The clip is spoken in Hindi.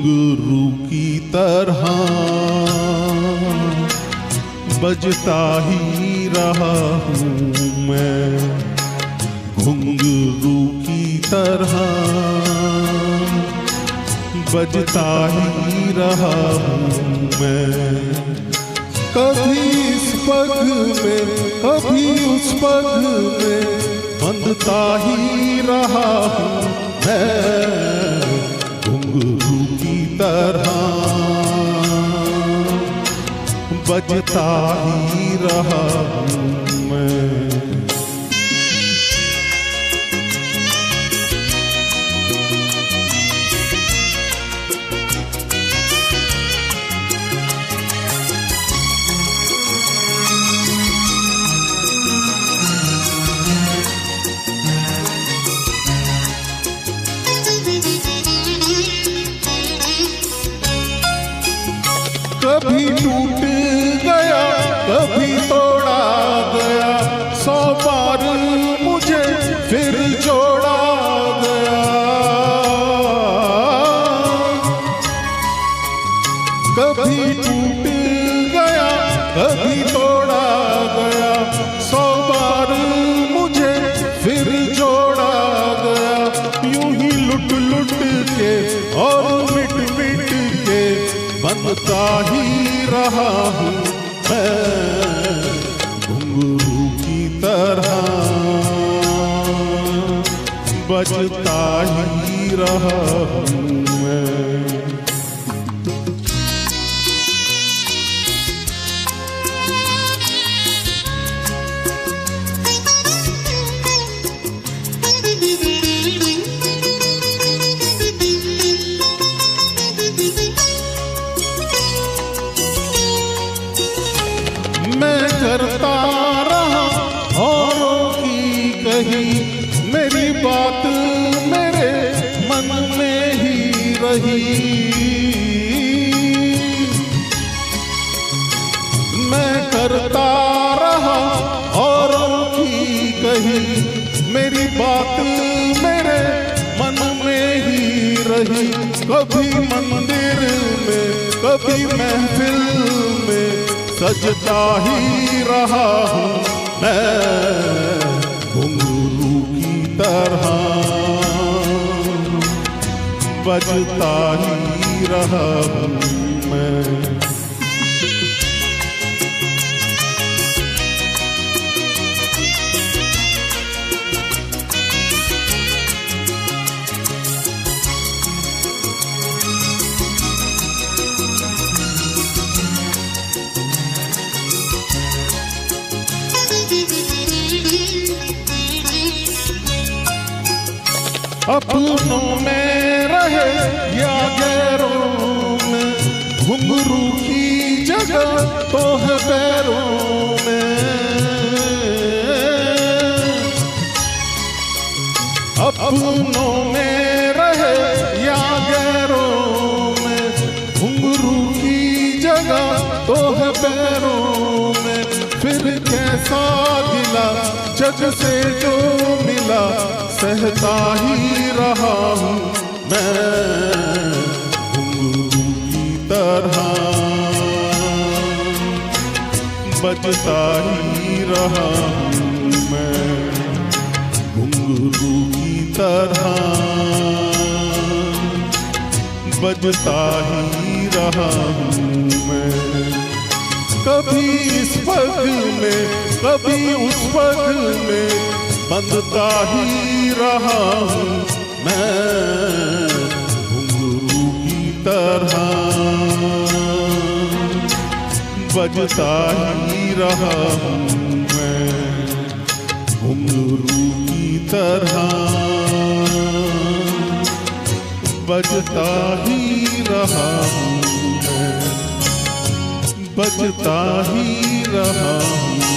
घुंघरू की तरह बजता ही रहा हूँ मैं, घुंघरू की तरह बजता ही रहा हूँ मैं। कभी इस पग में कभी उस पग में बंधता ही रहा हूँ मैं, घुंघरू की तरह बजता ही रहा हूँ मैं। कभी टूट गया कभी तोड़ा गया, 100 बार मुझे फिर जोड़ा गया। कभी टूट गया कभी तोड़ा गया, 100 बार मुझे फिर जोड़ा गया। यूं ही लुट लुट के और मिट मिट के बनता ही रहा हूँ मैं, घुंघरू की तरह बजता ही रहा हूँ मैं। मैं करता रहा औरों की कही, मेरी बात मेरे मन में ही रही। मैं करता रहा औरों की कही, मेरी बात मेरे मन में ही रही। कभी मंदिर में कभी महफिल में सजता ही रहा हूँ मैं, घुंघरू की तरह बजता ही रहा हूँ मैं। अपनों में रहे या गैरों में, घुंघरू की जगह तो है पैरों में। अपनों में रहे या गैरों में, घुंघरू की जगह तो है पैरों में। फिर कैसा गिला जग से जो मिला, सहता ही रहा हूँ मैं, घुंघरू की तरह बजता ही रहा हूँ मैं, घुंघरू की तरह बजता ही रहा हूँ मैं। कभी इस पग में कभी उस पग में बंधता ही रहा हूँ मैं, घुंघरू की तरह बजता ही रहा हूँ मैं, घुंघरू की तरह बजता ही रहा हूँ मैं, बजता ही रहा हूँ।